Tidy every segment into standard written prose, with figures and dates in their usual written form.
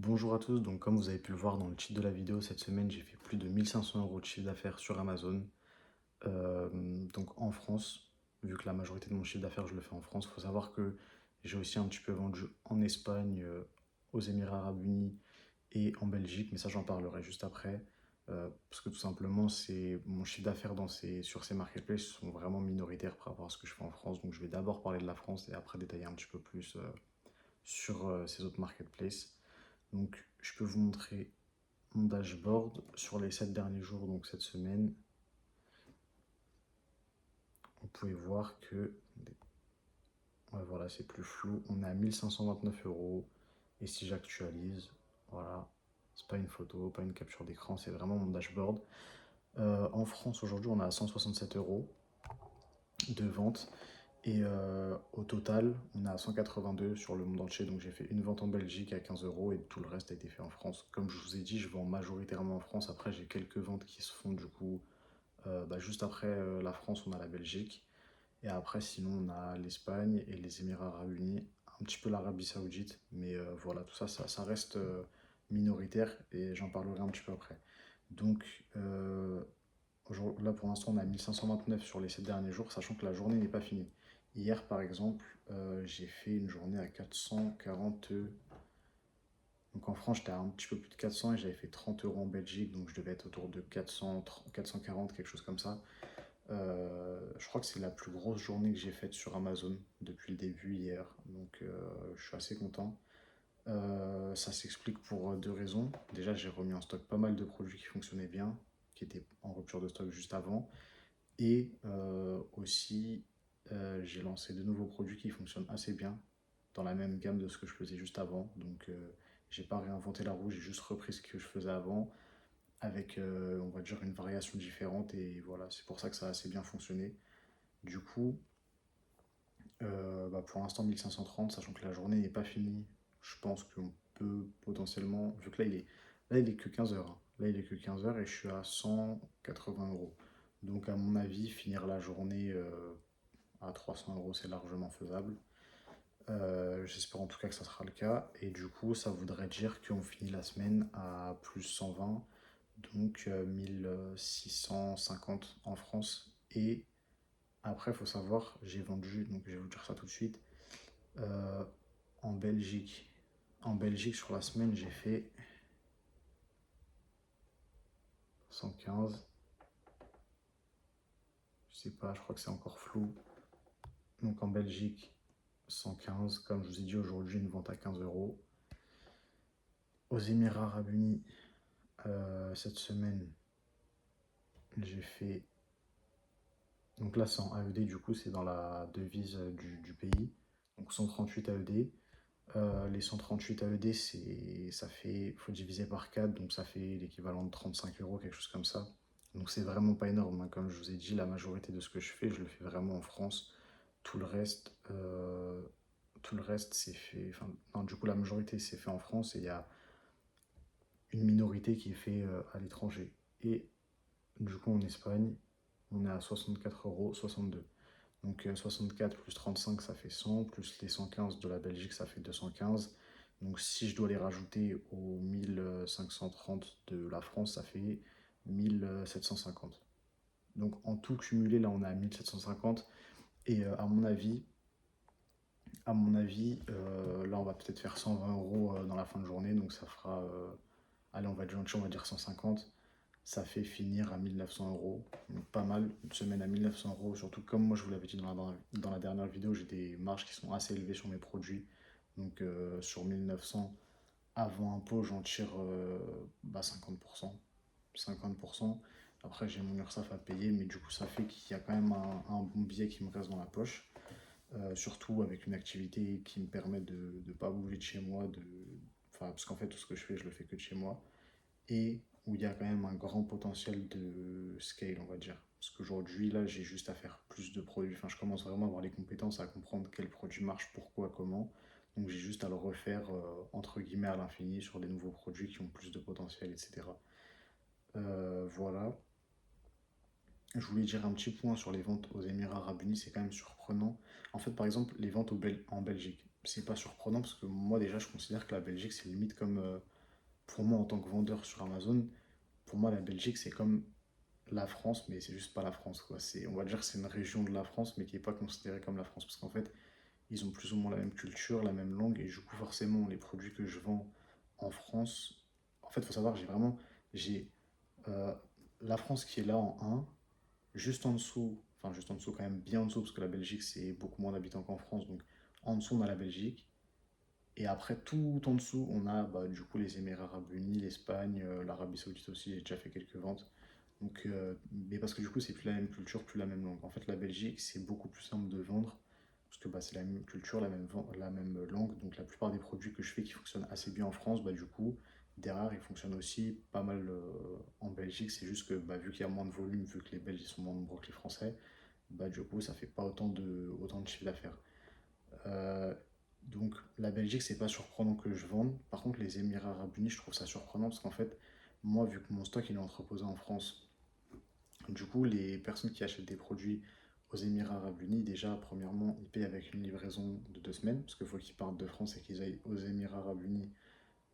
Bonjour à tous, donc comme vous avez pu le voir dans le titre de la vidéo, cette semaine j'ai fait plus de 1 500 € de chiffre d'affaires sur Amazon. Donc en France, vu que la majorité de mon chiffre d'affaires je le fais en France, il faut savoir que j'ai aussi un petit peu vendu en Espagne, aux Émirats Arabes Unis et en Belgique, mais ça j'en parlerai juste après. Parce que tout simplement, c'est mon chiffre d'affaires sur ces marketplaces sont vraiment minoritaires par rapport à ce que je fais en France. Donc je vais d'abord parler de la France et après détailler un petit peu plus sur ces autres marketplaces. Donc, je peux vous montrer mon dashboard sur les 7 derniers jours, donc cette semaine. Vous pouvez voir que, ouais, voilà, c'est plus flou. On est à 1 529 €. Et si j'actualise, voilà, c'est pas une photo, pas une capture d'écran, c'est vraiment mon dashboard. En France, aujourd'hui, on est à 167 € de vente. Et au total, on est à 182 sur le monde entier. Donc j'ai fait une vente en Belgique à 15 € et tout le reste a été fait en France. Comme je vous ai dit, je vends majoritairement en France. Après, j'ai quelques ventes qui se font du coup juste après la France, on a la Belgique. Et après, sinon, on a l'Espagne et les Émirats Arabes Unis, un petit peu l'Arabie Saoudite. Mais voilà, tout ça, ça reste minoritaire et j'en parlerai un petit peu après. Donc là, pour l'instant, on a 1 529 sur les 7 derniers jours, sachant que la journée n'est pas finie. Hier, par exemple, j'ai fait une journée à 440. Donc en France, j'étais à un petit peu plus de 400 et j'avais fait 30 € en Belgique, donc je devais être autour de 400, 440, quelque chose comme ça. Je crois que c'est la plus grosse journée que j'ai faite sur Amazon depuis le début hier, donc je suis assez content. Ça s'explique pour deux raisons. Déjà, j'ai remis en stock pas mal de produits qui fonctionnaient bien, qui étaient en rupture de stock juste avant. Et aussi, j'ai lancé de nouveaux produits qui fonctionnent assez bien dans la même gamme de ce que je faisais juste avant. Donc, j'ai pas réinventé la roue, j'ai juste repris ce que je faisais avant avec, on va dire, une variation différente. Et voilà, c'est pour ça que ça a assez bien fonctionné. Du coup, pour l'instant, 1530, sachant que la journée n'est pas finie, je pense qu'on peut potentiellement, vu que là, il est que 15 heures, hein. Là, il est que 15 heures et je suis à 180 €. Donc, à mon avis, finir la journée à 300 €, c'est largement faisable. J'espère en tout cas que ça sera le cas. Et du coup, ça voudrait dire qu'on finit la semaine à plus 120, donc 1650 en France. Et après, il faut savoir, j'ai vendu, donc je vais vous dire ça tout de suite, euh, en Belgique. En Belgique, sur la semaine, j'ai fait 115. Je sais pas, je crois que c'est encore flou. Donc en Belgique, 115. Comme je vous ai dit aujourd'hui, une vente à 15 €. Aux Émirats Arabes Unis, cette semaine, j'ai fait. Donc là, c'est en AED, du coup, c'est dans la devise du pays. Donc 138 AED. Les 138 AED, ça fait, faut diviser par 4, donc ça fait l'équivalent de 35 €, quelque chose comme ça. Donc c'est vraiment pas énorme, hein. Comme je vous ai dit, la majorité de ce que je fais, je le fais vraiment en France. Tout le reste, c'est fait. Enfin, non, du coup, la majorité c'est fait en France et il y a une minorité qui est fait à l'étranger. Et du coup, en Espagne, on est à 64,62 €. Donc 64 plus 35, ça fait 100, plus les 115 de la Belgique, ça fait 215. Donc si je dois les rajouter aux 1530 de la France, ça fait 1750. Donc en tout cumulé, là, on est à 1750. Et là, on va peut-être faire 120 € dans la fin de journée. Donc ça fera, allez, on va dire 150. Ça fait finir à 1900 €. Donc pas mal, une semaine à 1900 €. Surtout comme moi je vous l'avais dit dans la dernière vidéo, j'ai des marges qui sont assez élevées sur mes produits. Donc sur 1900 avant impôt, j'en tire 50%. 50%. Après j'ai mon URSSAF à payer, mais du coup ça fait qu'il y a quand même un bon billet qui me reste dans la poche. Surtout avec une activité qui me permet de ne pas bouger de chez moi. Enfin, parce qu'en fait tout ce que je fais, je le fais que de chez moi et où il y a quand même un grand potentiel de scale, on va dire. Parce qu'aujourd'hui, là, j'ai juste à faire plus de produits. Enfin, je commence vraiment à avoir les compétences, à comprendre quel produit marche, pourquoi, comment. Donc, j'ai juste à le refaire, entre guillemets, à l'infini sur des nouveaux produits qui ont plus de potentiel, etc. Voilà. Je voulais dire un petit point sur les ventes aux Émirats Arabes Unis, c'est quand même surprenant. En fait, par exemple, les ventes en Belgique. c'est pas surprenant parce que moi déjà je considère que la Belgique c'est limite comme, pour moi en tant que vendeur sur Amazon, pour moi la Belgique c'est comme la France, mais c'est juste pas la France, quoi. On va dire que c'est une région de la France, mais qui n'est pas considérée comme la France. Parce qu'en fait, ils ont plus ou moins la même culture, la même langue, et du coup, forcément, les produits que je vends en France, en fait, il faut savoir, j'ai euh, la France qui est là en un, juste en dessous, enfin, juste en dessous, quand même bien en dessous, parce que la Belgique, c'est beaucoup moins d'habitants qu'en France, donc en dessous, on a la Belgique, et après, tout en dessous, on a bah, du coup les Émirats Arabes Unis, l'Espagne, l'Arabie Saoudite aussi, j'ai déjà fait quelques ventes. Donc, mais parce que du coup, c'est plus la même culture, plus la même langue. En fait, la Belgique, c'est beaucoup plus simple de vendre, parce que bah, c'est la même culture, la même langue. Donc, la plupart des produits que je fais qui fonctionnent assez bien en France, bah, du coup, derrière, ils fonctionnent aussi pas mal en Belgique. C'est juste que bah, vu qu'il y a moins de volume, vu que les Belges ils sont moins nombreux que les Français, bah, du coup, ça fait pas autant de chiffre d'affaires. Euh, donc la Belgique, c'est pas surprenant que je vende. Par contre, les Émirats Arabes Unis, je trouve ça surprenant parce qu'en fait, moi, vu que mon stock il est entreposé en France, du coup, les personnes qui achètent des produits aux Émirats Arabes Unis, déjà, premièrement, ils payent avec une livraison de 2 semaines, parce qu'il faut qu'ils partent de France et qu'ils aillent aux Émirats Arabes Unis.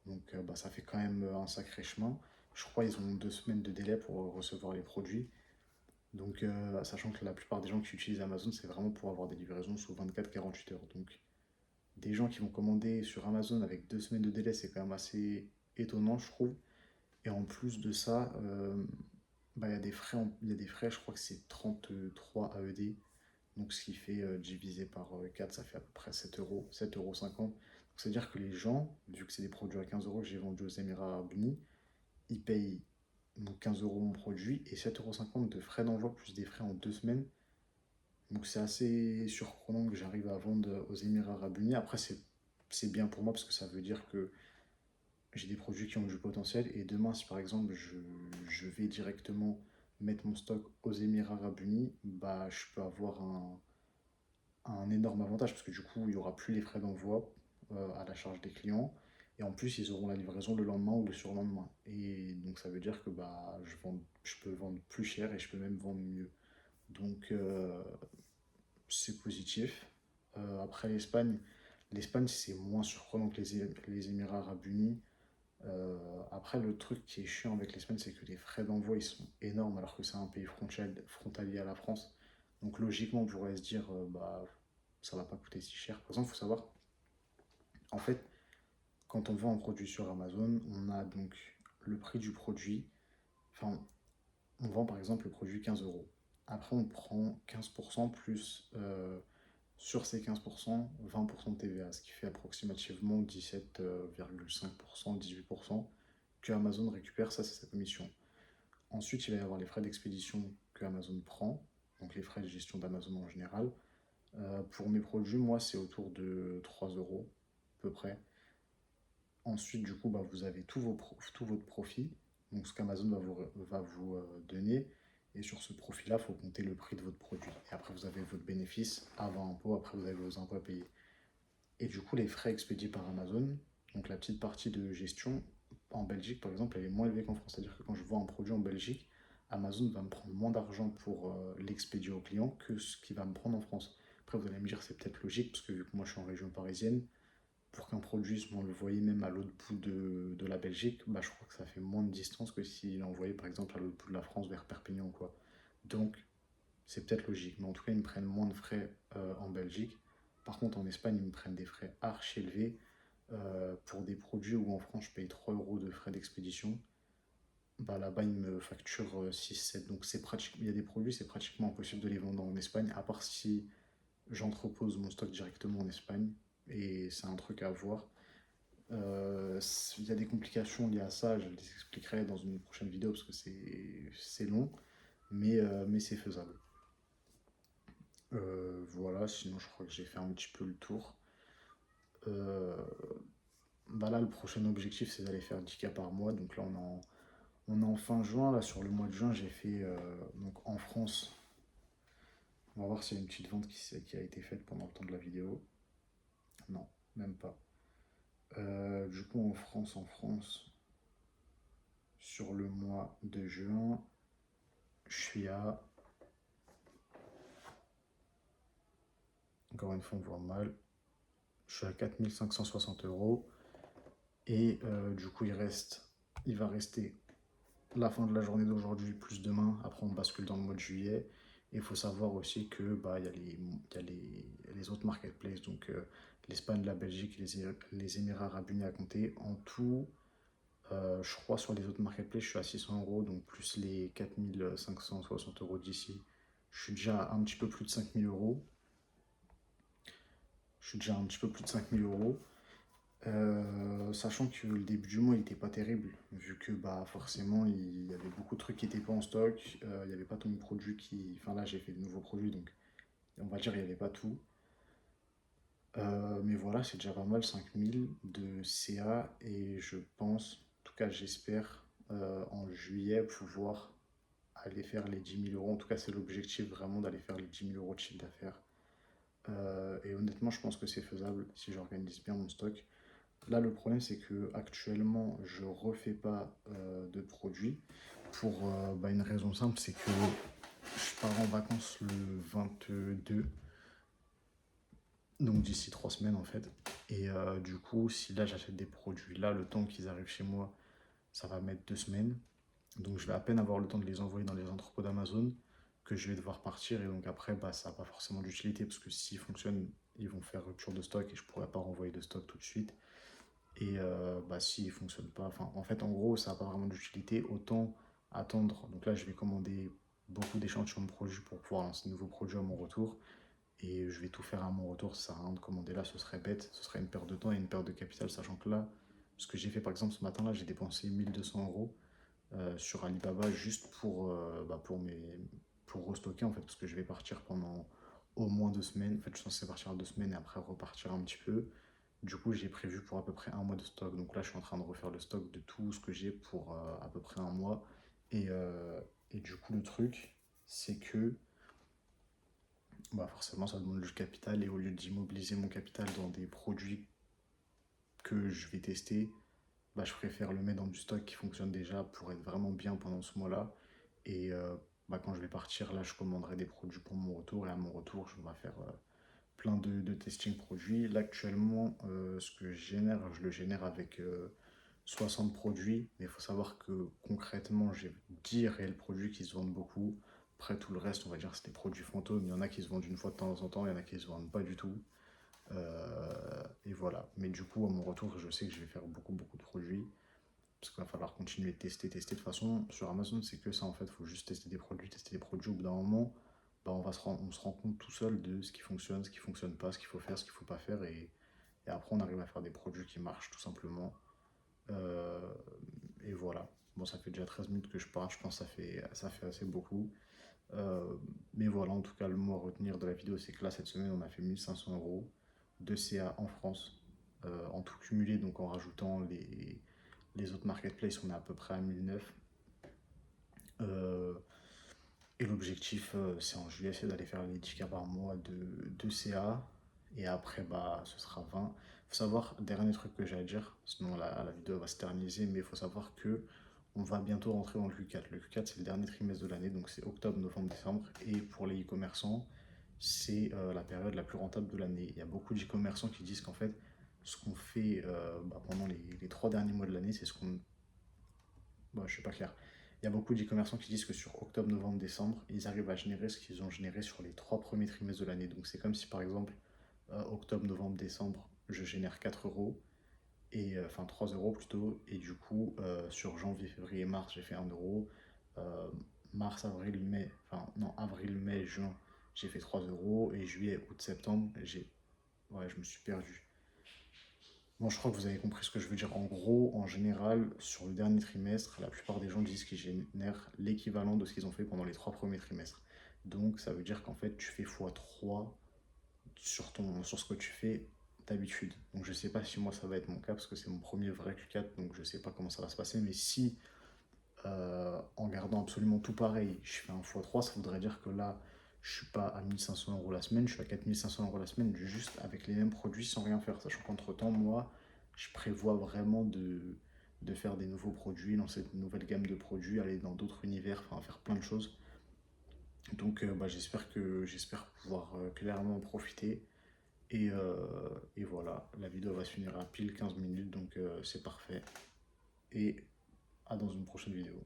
Donc, bah, ça fait quand même un sacré chemin. Je crois qu'ils ont 2 semaines de délai pour recevoir les produits. Donc, sachant que la plupart des gens qui utilisent Amazon, c'est vraiment pour avoir des livraisons sous 24-48 heures. Donc, des gens qui vont commander sur Amazon avec 2 semaines de délai, c'est quand même assez étonnant, je trouve. Et en plus de ça, bah, il y a des frais, il y a des frais, je crois que c'est 33 AED. Donc ce qui fait divisé par 4, ça fait à peu près 7 euros, 7,50 euros. Donc c'est-à-dire que les gens, vu que c'est des produits à 15 euros que j'ai vendus aux Émirats Arabes Unis, ils payent donc 15 euros mon produit et 7,50 € de frais d'envoi plus des frais en 2 semaines. Donc c'est assez surprenant que j'arrive à vendre aux Émirats Arabes Unis. Après, c'est bien pour moi parce que ça veut dire que j'ai des produits qui ont du potentiel. Et demain, si par exemple je vais directement mettre mon stock aux Émirats Arabes Unis, bah, je peux avoir un énorme avantage parce que du coup, il n'y aura plus les frais d'envoi à la charge des clients. Et en plus, ils auront la livraison le lendemain ou le surlendemain. Et donc, ça veut dire que bah, je peux vendre plus cher et je peux même vendre mieux. Donc, c'est positif. Après l'Espagne, c'est moins surprenant que les Émirats Arabes Unis. Après, le truc qui est chiant avec l'Espagne, c'est que les frais d'envoi ils sont énormes alors que c'est un pays frontalier à la France. Donc logiquement, on pourrait se dire, bah, ça va pas coûter si cher. Par exemple, il faut savoir, en fait, quand on vend un produit sur Amazon, on a donc le prix du produit. Enfin, on vend par exemple le produit 15 euros. Après, on prend 15% plus sur ces 15%, 20% de TVA, ce qui fait approximativement 17,5%, 18% que Amazon récupère, ça c'est sa commission. Ensuite, il va y avoir les frais d'expédition que Amazon prend, donc les frais de gestion d'Amazon en général. Pour mes produits, moi, c'est autour de 3 euros, à peu près. Ensuite, du coup, bah, vous avez tout votre profit, donc ce qu'Amazon va vous donner. Et sur ce profit-là, il faut compter le prix de votre produit. Et après, vous avez votre bénéfice avant impôt, après, vous avez vos impôts à payer. Et du coup, les frais expédiés par Amazon, donc la petite partie de gestion, en Belgique par exemple, elle est moins élevée qu'en France. C'est-à-dire que quand je vends un produit en Belgique, Amazon va me prendre moins d'argent pour l'expédier au client que ce qu'il va me prendre en France. Après, vous allez me dire, c'est peut-être logique, parce que vu que moi je suis en région parisienne, pour qu'un produit soit envoyé même à l'autre bout de la Belgique, bah, je crois que ça fait moins de distance que s'il est envoyé par exemple à l'autre bout de la France vers Perpignan ou quoi. Donc, c'est peut-être logique, mais en tout cas, ils me prennent moins de frais en Belgique. Par contre, en Espagne, ils me prennent des frais archi élevés pour des produits où en France, je paye 3 euros de frais d'expédition. Bah, là-bas, ils me facturent 6-7. Donc, il y a des produits, c'est pratiquement impossible de les vendre en Espagne, à part si j'entrepose mon stock directement en Espagne. Et c'est un truc à voir. Il y a des complications liées à ça, je les expliquerai dans une prochaine vidéo parce que c'est long, mais c'est faisable. Voilà, sinon je crois que j'ai fait un petit peu le tour. Euh, Bah là, le prochain objectif, c'est d'aller faire 10K par mois. Donc là, on est en fin juin. Là, sur le mois de juin, j'ai fait, donc en France, on va voir s'il y a une petite vente qui a été faite pendant le temps de la vidéo. Non, même pas. Du coup, en France, sur le mois de juin, je suis à, encore une fois, on voit mal, Je suis à 4 560 € et du coup il va rester la fin de la journée d'aujourd'hui plus demain. Après on bascule dans le mois de juillet. Et il faut savoir aussi que bah, les autres marketplaces, donc l'Espagne, la Belgique, les Émirats Arabes Unis à compter. En tout, je crois sur les autres marketplaces, je suis à 600 €, donc plus les 4 560 € d'ici. Je suis déjà à un petit peu plus de 5 000 €. Je suis déjà à un petit peu plus de 5 000 €. Sachant que le début du mois il était pas terrible, vu que bah forcément il y avait beaucoup de trucs qui étaient pas en stock, il n'y avait pas tous mes produits qui. Enfin là j'ai fait de nouveaux produits donc on va dire il n'y avait pas tout. Mais voilà, c'est déjà pas mal, 5 000 de CA et je pense, en tout cas j'espère, en juillet pouvoir aller faire les 10 000 €. En tout cas c'est l'objectif vraiment d'aller faire les 10 000 € de chiffre d'affaires. Et honnêtement je pense que c'est faisable si j'organise bien mon stock. Là, le problème, c'est que actuellement, je refais pas de produits pour bah, une raison simple, c'est que je pars en vacances le 22, donc d'ici 3 semaines en fait. Et du coup, si là j'achète des produits, là, le temps qu'ils arrivent chez moi, ça va mettre 2 semaines. Donc je vais à peine avoir le temps de les envoyer dans les entrepôts d'Amazon, que je vais devoir partir. Et donc après, bah, ça n'a pas forcément d'utilité, parce que s'ils fonctionnent, ils vont faire rupture de stock et je pourrais pas renvoyer de stock tout de suite. Et bah, s'il ne fonctionne pas, enfin, en fait, en gros, ça n'a pas vraiment d'utilité. Autant attendre. Donc là, je vais commander beaucoup d'échantillons de produits pour pouvoir lancer de nouveaux produits à mon retour. Et je vais tout faire à mon retour. Ça sert à rien de commander là, ce serait bête. Ce serait une perte de temps et une perte de capital, sachant que là, ce que j'ai fait par exemple ce matin-là, j'ai dépensé 1 200 € sur Alibaba juste bah, pour restocker en fait, parce que je vais partir pendant au moins 2 semaines. En fait, je suis censé partir 2 semaines et après repartir un petit peu. Du coup, j'ai prévu pour à peu près un mois de stock. Donc là, je suis en train de refaire le stock de tout ce que j'ai pour à peu près un mois. Et du coup, le truc, c'est que bah forcément, ça demande du capital. Et au lieu d'immobiliser mon capital dans des produits que je vais tester, bah, je préfère le mettre dans du stock qui fonctionne déjà pour être vraiment bien pendant ce mois-là. Et bah, quand je vais partir, là, je commanderai des produits pour mon retour. Et à mon retour, je vais faire plein de testing produits. Là, actuellement, ce que je génère, je le génère avec 60 produits. Mais il faut savoir que concrètement, j'ai 10 réels produits qui se vendent beaucoup. Après, tout le reste, on va dire, c'est des produits fantômes. Il y en a qui se vendent une fois de temps en temps, il y en a qui se vendent pas du tout. Et voilà. Mais du coup, à mon retour, je sais que je vais faire beaucoup, beaucoup de produits. Parce qu'il va falloir continuer de tester, tester. De toute façon, sur Amazon, c'est que ça en fait. Il faut juste tester des produits, tester des produits. Au bout d'un moment, bah, on se rend compte tout seul de ce qui fonctionne pas, ce qu'il faut faire, ce qu'il faut pas faire. Et après, on arrive à faire des produits qui marchent tout simplement. Euh, et voilà. Bon, ça fait déjà 13 minutes que je parle. Je pense que ça fait assez beaucoup. Euh, mais voilà, en tout cas, le mot à retenir de la vidéo, c'est que là, cette semaine, on a fait 1 500 € de CA en France, en tout cumulé, donc en rajoutant les autres marketplaces, on est à peu près à 1 900. Euh, et l'objectif, c'est en juillet, c'est d'aller faire les 10K par mois de CA. Et après, bah, ce sera 20. Il faut savoir, dernier truc que j'ai à dire, sinon la vidéo va se terminer, mais il faut savoir que on va bientôt rentrer dans le Q4. Le Q4, c'est le dernier trimestre de l'année, donc c'est octobre, novembre, décembre. Et pour les e-commerçants, c'est la période la plus rentable de l'année. Il y a beaucoup d'e-commerçants qui disent qu'en fait, ce qu'on fait bah, pendant les 3 derniers mois de l'année, c'est ce qu'on. Bon, je suis pas clair. Il y a beaucoup d'e-commerçants qui disent que sur octobre, novembre, décembre, ils arrivent à générer ce qu'ils ont généré sur les 3 premiers trimestres de l'année. Donc c'est comme si par exemple, octobre, novembre, décembre, je génère 4 euros, et, enfin 3 euros plutôt, et du coup, sur janvier, février, mars, j'ai fait 1 euro. Euh, Mars, avril, mai, enfin non, avril, mai, juin, j'ai fait 3 euros, et juillet, août, septembre, j'ai. Ouais, je me suis perdu. Bon, je crois que vous avez compris ce que je veux dire. En gros, en général, sur le dernier trimestre, la plupart des gens disent qu'ils génèrent l'équivalent de ce qu'ils ont fait pendant les 3 premiers trimestres. Donc, ça veut dire qu'en fait, tu fais x3 sur ce que tu fais d'habitude. Donc, je sais pas si moi ça va être mon cas parce que c'est mon premier vrai Q4, donc je sais pas comment ça va se passer. Mais si, en gardant absolument tout pareil, je fais un x3, ça voudrait dire que là, je suis pas à 1 500 € la semaine, je suis à 4 500 € la semaine, juste avec les mêmes produits sans rien faire. Sachant qu'entre temps, moi, je prévois vraiment de faire des nouveaux produits, lancer une nouvelle gamme de produits, aller dans d'autres univers, enfin faire plein de choses. Donc bah, j'espère pouvoir clairement en profiter. Et voilà, la vidéo va se finir à pile 15 minutes, donc c'est parfait. Et à dans une prochaine vidéo.